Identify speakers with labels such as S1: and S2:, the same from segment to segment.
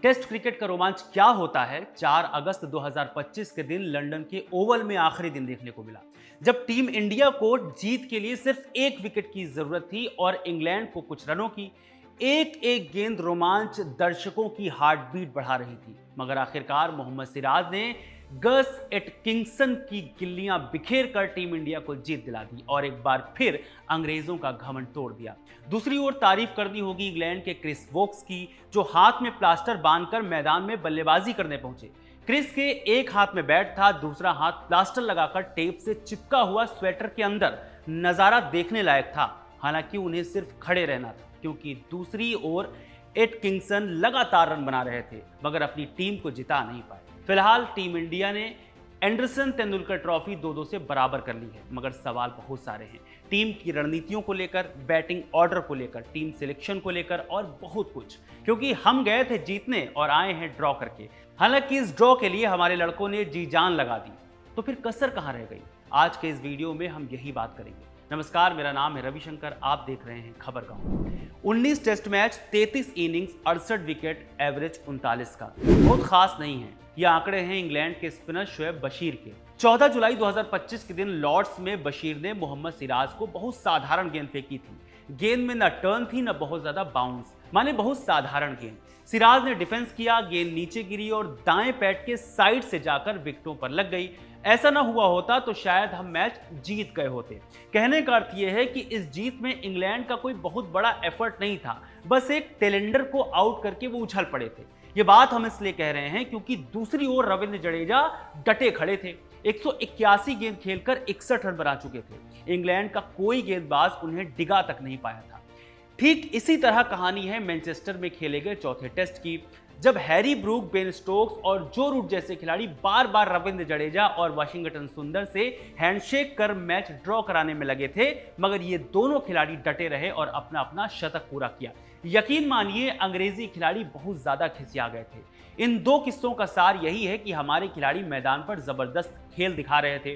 S1: Test cricket का रोमांच क्या होता है 4 अगस्त 2025 के दिन लंदन के ओवल में आखिरी दिन देखने को मिला, जब टीम इंडिया को जीत के लिए सिर्फ एक विकेट की जरूरत थी और इंग्लैंड को कुछ रनों की। एक एक गेंद रोमांच दर्शकों की हार्ट बीट बढ़ा रही थी, मगर आखिरकार मोहम्मद सिराज ने गस एटकिंसन की गिल्लियां बिखेर कर टीम इंडिया को जीत दिला दी और एक बार फिर अंग्रेजों का घमंड तोड़ दिया। दूसरी ओर तारीफ करनी होगी इंग्लैंड के क्रिस वोक्स की, जो हाथ में प्लास्टर बांधकर मैदान में बल्लेबाजी करने पहुंचे। क्रिस के एक हाथ में बैट था, दूसरा हाथ प्लास्टर लगाकर टेप से चिपका हुआ स्वेटर के अंदर। नजारा देखने लायक था। हालांकि उन्हें सिर्फ खड़े रहना था, क्योंकि दूसरी ओर एटकिंसन लगातार रन बना रहे थे, मगर अपनी टीम को जिता नहीं पाए। फिलहाल टीम इंडिया ने एंडरसन तेंदुलकर ट्रॉफी 2-2 से बराबर कर ली है, मगर सवाल बहुत सारे हैं। टीम की रणनीतियों को लेकर, बैटिंग ऑर्डर को लेकर, टीम सिलेक्शन को लेकर और बहुत कुछ, क्योंकि हम गए थे जीतने और आए हैं ड्रॉ करके। हालांकि इस ड्रॉ के लिए हमारे लड़कों ने जी जान लगा दी, तो फिर कसर कहां रह गई? आज के इस वीडियो में हम यही बात करेंगे। नमस्कार, मेरा नाम है रविशंकर, आप देख रहे हैं खबर गांव। 19 test match, 33 innings, 68 wicket, average 39 का। बहुत खास नहीं है। ये आंकड़े हैं इंग्लैंड के स्पिनर शोएब बशीर के। 14 जुलाई 2025 के दिन लॉर्ड्स में बशीर ने मोहम्मद सिराज को बहुत साधारण गेंद फेंकी थी। गेंद में न टर्न थी, न बहुत ज्यादा बाउंस, माने बहुत साधारण गेंद। सिराज ने डिफेंस किया, गेंद नीचे गिरी और दाएं पैड के साइड से जाकर विकेटों पर लग गई। ऐसा ना हुआ होता तो शायद हम मैच जीत गए होते। कहने का अर्थ यह है कि इस जीत में इंग्लैंड का कोई बहुत बड़ा एफर्ट नहीं था, बस एक टेलेंडर को आउट करके वो उछल पड़े थे। ये बात हम इसलिए कह रहे हैं क्योंकि दूसरी ओर रविंद्र जडेजा डटे खड़े थे। 181 गेंद खेलकर 61 रन बना चुके थे। इंग्लैंड का कोई गेंदबाज उन्हें डिगा तक नहीं पाया था। ठीक इसी तरह कहानी है मैनचेस्टर में खेले गए चौथे टेस्ट की, जब हैरी ब्रूक, बेन स्टोक्स और जो रूट जैसे खिलाड़ी बार बार रविंद्र जडेजा और वाशिंगटन सुंदर से हैंडशेक कर मैच ड्रॉ कराने में लगे थे, मगर ये दोनों खिलाड़ी डटे रहे और अपना अपना शतक पूरा किया। यकीन मानिए, अंग्रेजी खिलाड़ी बहुत ज्यादा खिसिया गए थे। इन दो किस्सों का सार यही है कि हमारे खिलाड़ी मैदान पर जबरदस्त खेल दिखा रहे थे,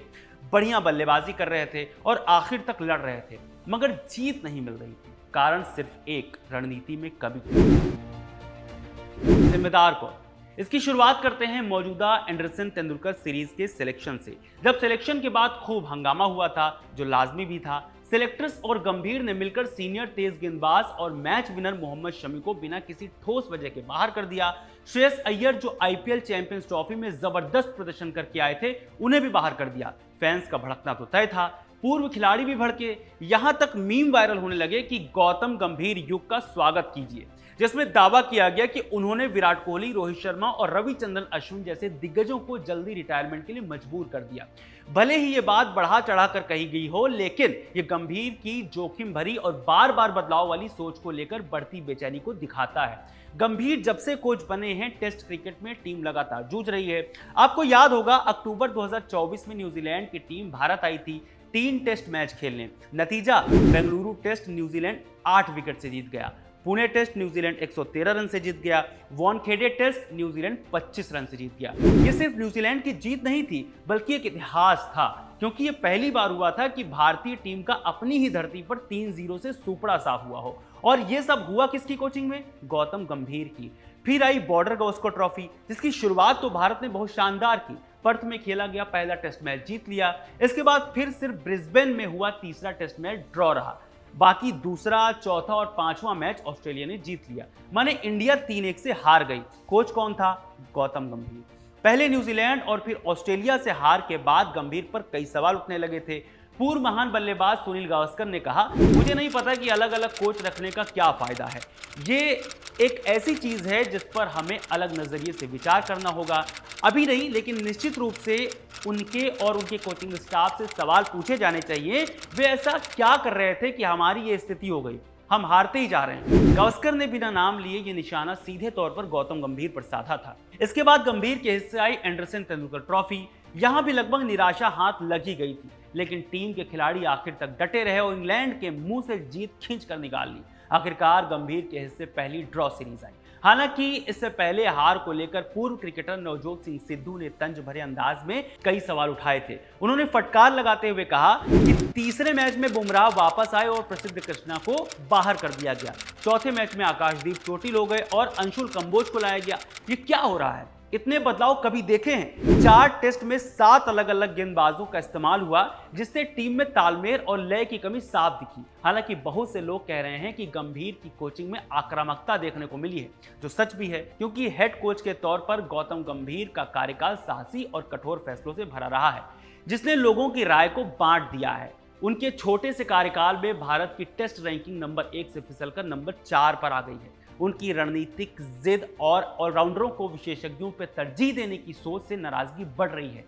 S1: बढ़िया बल्लेबाजी कर रहे थे और आखिर तक लड़ रहे थे, मगर जीत नहीं मिल रही थी। कारण सिर्फ एक, रणनीति में कमी। जिम्मेदार कौन? इसकी शुरुआत करते हैं मौजूदा एंडरसन तेंदुलकर सीरीज के सिलेक्शन से। जब सिलेक्शन के बाद खूब हंगामा हुआ था, जो लाजमी भी था। सिलेक्टर्स और गंभीर ने मिलकर सीनियर तेज गेंदबाज और मैच विनर मोहम्मद शमी को बिना किसी ठोस वजह के बाहर कर दिया। श्रेयस अय्यर, जो आईपीएल चैंपियंस ट्रॉफी में जबरदस्त प्रदर्शन करके आए थे, उन्हें भी बाहर कर दिया। फैंस का भड़कना तो तय था, पूर्व खिलाड़ी भी भड़के। यहां तक मीम वायरल होने लगे कि गौतम गंभीर युग का स्वागत कीजिए, जिसमें दावा किया गया कि उन्होंने विराट कोहली, रोहित शर्मा और रविचंद्रन अश्विन जैसे दिग्गजों को जल्दी रिटायरमेंट के लिए मजबूर कर दिया। भले ही ये बात बढ़ा चढ़ाकर कही गई हो, लेकिन ये गंभीर की जोखिम भरी और बार बार बदलाव वाली सोच को लेकर बढ़ती बेचैनी को दिखाता है। गंभीर जब से कोच बने हैं, टेस्ट क्रिकेट में टीम लगातार जूझ रही है। आपको याद होगा, अक्टूबर 2024 में न्यूजीलैंड की टीम भारत आई थी 3 टेस्ट मैच खेलने। नतीजा, बेंगलुरु टेस्ट न्यूजीलैंड 8 विकेट से जीत गया। पुणे टेस्ट न्यूजीलैंड 113 रन से जीत गया। वानखेड़े टेस्ट न्यूजीलैंड 25 रन से जीत गया। ये सिर्फ न्यूजीलैंड की जीत नहीं थी, बल्कि एक इतिहास था, क्योंकि ये पहली बार हुआ था कि भारतीय टीम का अपनी ही धरती पर 3-0 से सुपड़ा साफ हुआ हो। और ये सब हुआ किसकी कोचिंग में? गौतम गंभीर की। फिर आई बॉर्डर गावस्कर ट्रॉफी, जिसकी शुरुआत तो भारत ने बहुत शानदार की। पर्थ में खेला गया पहला टेस्ट मैच जीत लिया। इसके बाद फिर सिर्फ ब्रिस्बेन में हुआ तीसरा टेस्ट मैच ड्रॉ रहा। बाकी दूसरा, चौथा और पांचवा मैच ऑस्ट्रेलिया ने जीत लिया। माने इंडिया 3-1 से हार गई। कोच कौन था? गौतम गंभीर। पहले न्यूजीलैंड और फिर ऑस्ट्रेलिया से हार के बाद गंभीर पर कई सवाल उठने लगे थे। पूर्व महान बल्लेबाज सुनील गावस्कर ने कहा, मुझे नहीं पता कि अलग अलग कोच रखने का क्या फायदा है। ये एक ऐसी चीज है जिस पर हमें अलग नजरिए से विचार करना होगा। अभी नहीं, लेकिन निश्चित रूप से उनके और उनके कोचिंग स्टाफ से सवाल पूछे जाने चाहिए, वे ऐसा क्या कर रहे थे कि हमारी ये स्थिति हो गई, हम हारते ही जा रहे हैं। गावस्कर ने बिना नाम लिए ये निशाना सीधे तौर पर गौतम गंभीर पर साधा था। इसके बाद गंभीर के हिस्से आई एंडरसन तेंदुलकर ट्रॉफी। यहां भी लगभग निराशा हाथ लगी गई थी, लेकिन टीम के खिलाड़ी आखिर तक डटे रहे और इंग्लैंड के मुंह से जीत खींच कर निकाल ली। आखिरकार गंभीर के हिस्से पहली ड्रॉ सीरीज आई। हालांकि इससे पहले हार को लेकर पूर्व क्रिकेटर नवजोत सिंह सिद्धू ने तंज भरे अंदाज में कई सवाल उठाए थे। उन्होंने फटकार लगाते हुए कहा कि तीसरे मैच में बुमराह वापस आए और प्रसिद्ध कृष्णा को बाहर कर दिया गया। चौथे मैच में आकाशदीप चोटिल हो गए और अंशुल कंबोज को लाया गया। ये क्या हो रहा है? इतने बदलाव कभी देखे हैं? 4 टेस्ट में 7 अलग अलग गेंदबाजों का इस्तेमाल हुआ, जिससे टीम में तालमेल और लय की कमी साफ दिखी। हालांकि बहुत से लोग कह रहे हैं कि गंभीर की कोचिंग में आक्रामकता देखने को मिली है, जो सच भी है, क्योंकि हेड कोच के तौर पर गौतम गंभीर का कार्यकाल साहसी और कठोर फैसलों से भरा रहा है, जिसने लोगों की राय को बांट दिया है। उनके छोटे से कार्यकाल में भारत की टेस्ट रैंकिंग नंबर 1 से फिसलकर नंबर 4 पर आ गई है। उनकी रणनीतिक जिद और ऑलराउंडरों को विशेषज्ञों पर तरजीह देने की सोच से नाराजगी बढ़ रही है।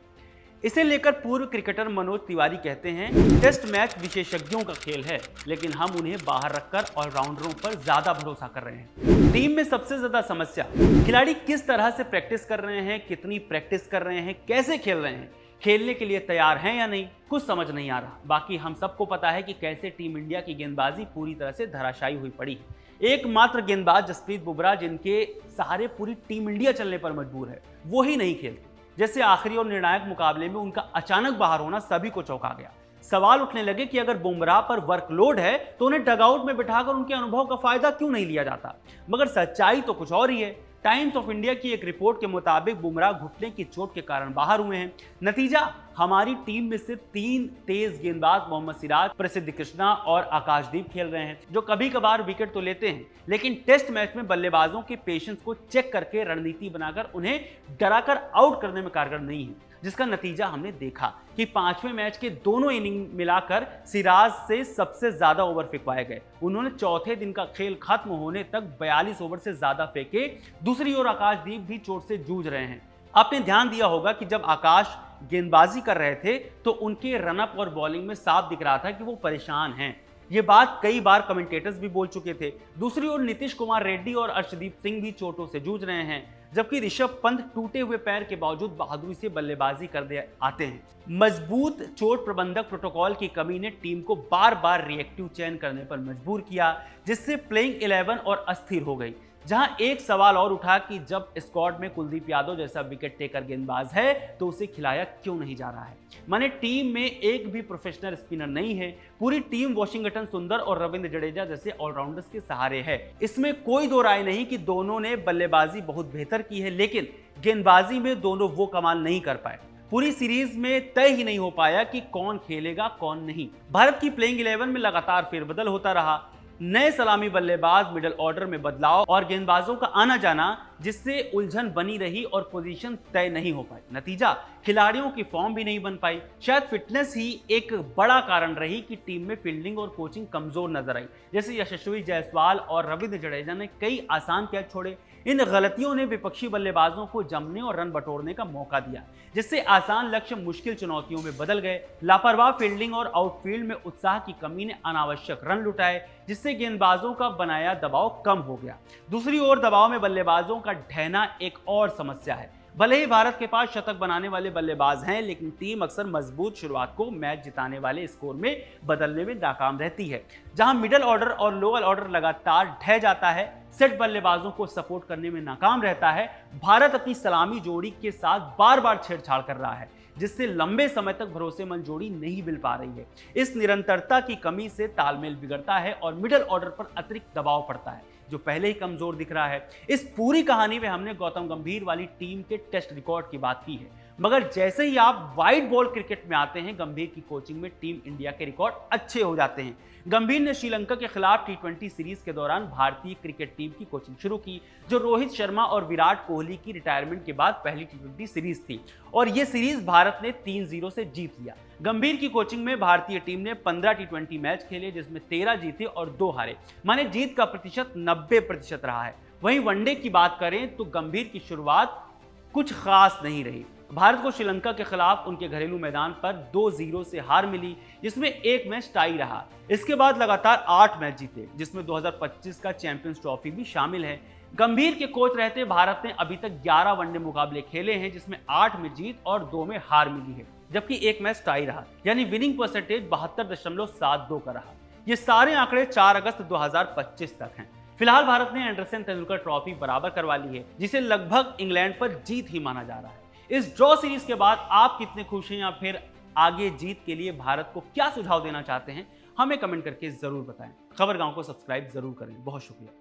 S1: इसे लेकर पूर्व क्रिकेटर मनोज तिवारी कहते हैं, टेस्ट मैच विशेषज्ञों का खेल है, लेकिन हम उन्हें बाहर रखकर ऑलराउंडरों पर ज्यादा भरोसा कर रहे हैं। टीम में सबसे ज्यादा समस्या खिलाड़ी किस तरह से प्रैक्टिस कर रहे हैं, कितनी प्रैक्टिस कर रहे हैं, कैसे खेल रहे हैं, खेलने के लिए तैयार हैं या नहीं, कुछ समझ नहीं आ रहा। बाकी हम सबको पता है कि कैसे टीम इंडिया की गेंदबाजी पूरी तरह से धराशायी हुई पड़ी है। एकमात्र गेंदबाज जसप्रीत बुमराह, जिनके सहारे पूरी टीम इंडिया चलने पर मजबूर है, वो ही नहीं खेलते। जैसे आखिरी और निर्णायक मुकाबले में उनका अचानक बाहर होना सभी को चौंका गया। सवाल उठने लगे कि अगर बुमराह पर वर्कलोड है तो उन्हें डगआउट में बिठाकर उनके अनुभव का फायदा क्यों नहीं लिया जाता। मगर सच्चाई तो कुछ और ही है। टाइम्स ऑफ इंडिया की एक रिपोर्ट के मुताबिक बुमराह घुटने की चोट के कारण बाहर हुए हैं। नतीजा, हमारी टीम में सिर्फ 3 तेज गेंदबाज मोहम्मद सिराज, प्रसिद्ध कृष्णा और आकाशदीप खेल रहे हैं, जो कभी कभार विकेट तो लेते हैं, लेकिन टेस्ट मैच में बल्लेबाजों के पेशेंस को चेक करके रणनीति बनाकर उन्हें डराकर आउट करने में कारगर नहीं है। जिसका नतीजा हमने देखा कि 5वें मैच के दोनों इनिंग मिलाकर सिराज से सबसे ज्यादा ओवर फेंकवाए गए। उन्होंने चौथे दिन का खेल खत्म होने तक 42 ओवर से ज्यादा फेंके। दूसरी ओर आकाशदीप भी चोट से जूझ रहे हैं। आपने ध्यान दिया होगा कि जब आकाश गेंदबाजी कर रहे थे तो उनके रनअप और बॉलिंग में साफ दिख रहा था कि वो परेशान हैं। ये बात कई बार कमेंटेटर्स भी बोल चुके थे। दूसरी ओर नीतीश कुमार रेड्डी और अर्शदीप सिंह भी चोटों से जूझ रहे हैं, जबकि ऋषभ पंत टूटे हुए पैर के बावजूद बहादुरी से बल्लेबाजी करते आते हैं। मजबूत चोट प्रबंधक प्रोटोकॉल की कमी ने टीम को बार बार रिएक्टिव चयन करने पर मजबूर किया, जिससे प्लेइंग 11 और अस्थिर हो गई। जहां एक सवाल और उठा कि जब स्क्वाड में कुलदीप यादव जैसा विकेट टेकर गेंदबाज है तो उसे खिलाया क्यों नहीं जा रहा है। माने टीम में एक भी प्रोफेशनल स्पिनर नहीं है। पूरी टीम वॉशिंगटन सुंदर और रविंद्र जडेजा जैसे ऑलराउंडर्स के सहारे है। इसमें कोई दो राय नहीं कि दोनों ने बल्लेबाजी बहुत बेहतर की है, लेकिन गेंदबाजी में दोनों वो कमाल नहीं कर पाए। पूरी सीरीज में तय ही नहीं हो पाया कि कौन खेलेगा कौन नहीं। भारत की प्लेइंग 11 में लगातार फेरबदल होता रहा। नए सलामी बल्लेबाज, मिडिल ऑर्डर में बदलाव और गेंदबाजों का आना जाना, जिससे उलझन बनी रही और पोजीशन तय नहीं हो पाई। नतीजा, खिलाड़ियों की फॉर्म भी नहीं बन पाई। शायद फिटनेस ही एक बड़ा कारण रही कि टीम में फील्डिंग और कोचिंग कमजोर नजर आई। जैसे यशस्वी जायसवाल और रविंद्र जडेजा ने कई आसान कैच छोड़े। इन गलतियों ने विपक्षी बल्लेबाजों को जमने और रन बटोरने का मौका दिया, जिससे आसान लक्ष्य मुश्किल चुनौतियों में बदल गए। लापरवाह फील्डिंग और आउटफील्ड में उत्साह की कमी ने अनावश्यक रन लुटाए, जिससे गेंदबाजों का बनाया दबाव कम हो गया। दूसरी ओर दबाव में बल्लेबाजों का ढहना एक और समस्या है। भले ही भारत के पास शतक बनाने वाले बल्लेबाज हैं, लेकिन टीम अक्सर मजबूत शुरुआत को मैच जिताने वाले स्कोर में बदलने में नाकाम रहती है। जहां मिडिल ऑर्डर और लोअर ऑर्डर लगातार ढह जाता है, सेट बल्लेबाजों को सपोर्ट करने में नाकाम रहता है, भारत अपनी सलामी जोड़ी के साथ बार बार छेड़छाड़ कर रहा है, जिससे लंबे समय तक भरोसेमंद जोड़ी नहीं मिल पा रही है। इस निरंतरता की कमी से तालमेल बिगड़ता है और मिडिल ऑर्डर पर अतिरिक्त दबाव पड़ता है, जो पहले ही कमजोर दिख रहा है। इस पूरी कहानी में हमने गौतम गंभीर वाली टीम के टेस्ट रिकॉर्ड की बात की है, मगर जैसे ही आप वाइड बॉल क्रिकेट में आते हैं, गंभीर की कोचिंग में टीम इंडिया के रिकॉर्ड अच्छे हो जाते हैं। गंभीर ने श्रीलंका के खिलाफ T20 सीरीज के दौरान भारतीय क्रिकेट टीम की कोचिंग शुरू की, जो रोहित शर्मा और विराट कोहली की रिटायरमेंट के बाद पहली T20 सीरीज थी, और यह सीरीज भारत ने 3-0 से जीत लिया। गंभीर की कोचिंग में भारतीय टीम ने 15 T20 मैच खेले, जिसमें 13 जीते और 2 हारे। माने जीत का प्रतिशत 90% रहा है। वहीं वनडे की बात करें तो गंभीर की शुरुआत कुछ खास नहीं रही। भारत को श्रीलंका के खिलाफ उनके घरेलू मैदान पर 2-0 से हार मिली, जिसमें एक मैच टाई रहा। इसके बाद लगातार 8 मैच जीते, जिसमें 2025 का चैंपियंस ट्रॉफी भी शामिल है। गंभीर के कोच रहते भारत ने अभी तक 11 वनडे मुकाबले खेले हैं, जिसमें 8 में जीत और 2 में हार मिली है, जबकि एक मैच टाई रहा। यानी विनिंग परसेंटेज 72.72 का रहा। ये सारे आंकड़े 4 अगस्त 2025 तक हैं। फिलहाल भारत ने एंडरसन तेंदुलकर ट्रॉफी बराबर करवा ली है, जिसे लगभग इंग्लैंड पर जीत ही माना जा रहा है। इस ड्रॉ सीरीज के बाद आप कितने खुश हैं या फिर आगे जीत के लिए भारत को क्या सुझाव देना चाहते हैं, हमें कमेंट करके जरूर बताएं। खबर गांव को सब्सक्राइब जरूर करें। बहुत शुक्रिया।